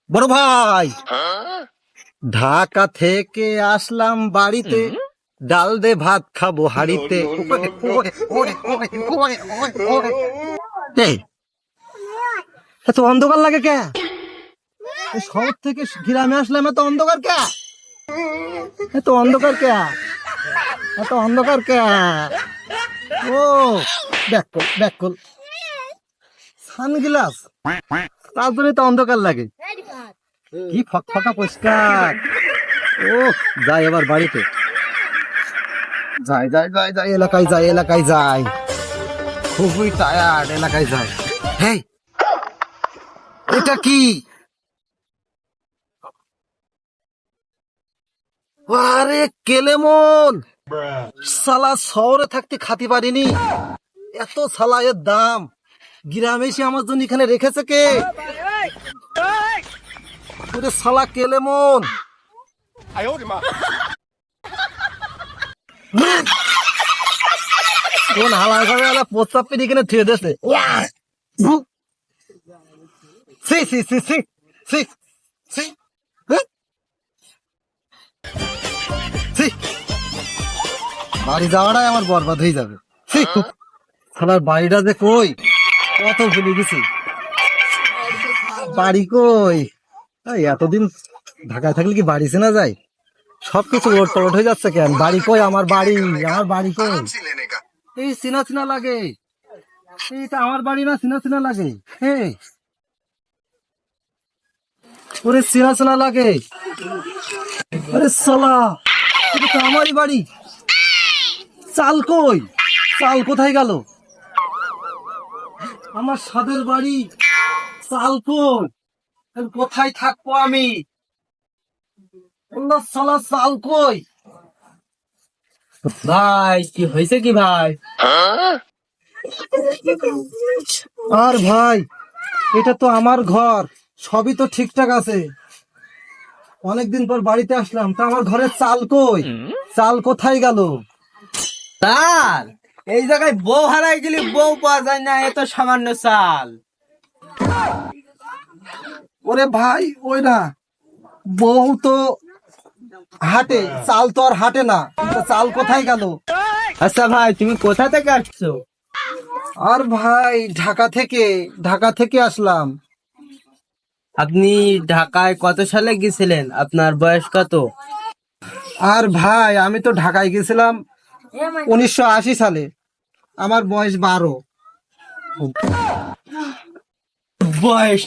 বড় ভাই, ঢাকা থেকে আসলাম বাড়িতে, ডাল দে ভাত খাবো হাড়িতে। এই, এত অন্ধকার লাগে কে? এই শহর থেকে গ্রামে আসলাম, এত অন্ধকার কে? এত অন্ধকার কে? এত অন্ধকার কে? ও ব্যাক কল সানগ্লাস, তার জন্য তো অন্ধকার লাগে। কি ফকফকা পরিষ্কার। ও যাই এবার বাড়িতে, যাই যাই যাই যাই এলাকায় যাই, এলাকায় যাই, খুবই টায়ার্ড, এলাকায় যাই। হেই, এটা কি? আরে কেলেমন, সালা শহরে থাকতে খাতি পারিনি, এত সালা এর দাম। গ্রামে এসে আমার জন্য এখানে রেখেছে কে? ওরে সালা কেলেমন, কোন হালা খাবে হালা প্রস্তাব পেয়ে এখানে থুয়ে দিয়েছে। সি সি সি সি সি সি সি, বাড়ি যাওয়াটাই আমার বরবাদ হয়ে যাবে। সালার বাড়িটা যে কই, কত ভুলে গেছি। বাড়ি কই? এই এতদিন ঢাকায় থাকলে কি বাড়ি চেনা যায়? সবকিছু ওট পালট হয়ে যাচ্ছে কেন? বাড়ি কই? আমার বাড়ি, আমার বাড়ি কই? এই চেনা চেনা লাগে, এইটা আমার বাড়ি না? চেনা চেনা লাগে। হ্যাঁ, ওরে চেনা চেনা লাগে। আরে সালা, এটা তো আমারই বাড়ি। চাল কই? চাল কোথায় গেল? আমার সাদের বাড়ি, চাল কই? কোথায় থাকবো আমি? আল্লাহ সালা, চাল কই? ভাই কি হয়েছে কি ভাই? আর ভাই, এটা তো আমার ঘর, সবই তো ঠিকঠাক আছে। অনেকদিন পর বাড়িতে আসলাম, তা আমার ঘরের চাল কই? চাল কোথায় গেল? চাল এই জায়গায় বউ হারাই গেলি, বউ পাওয়া যায় না, এত সামান্য চাল। ওরে ভাই, ওই না, বউ তো হাটে, চাল তো আর হাটে না। তা চাল কোথায় গেল? আচ্ছা ভাই, তুমি কোথা থেকে আসছো? আর ভাই, ঢাকা থেকে আসলাম। আপনি ঢাকায় কত সালে গেছিলেন? আপনার বয়স কত? আর ভাই, আমি তো ঢাকায় গেছিলাম 1980 সালে, আমার বয়স 12। বয়স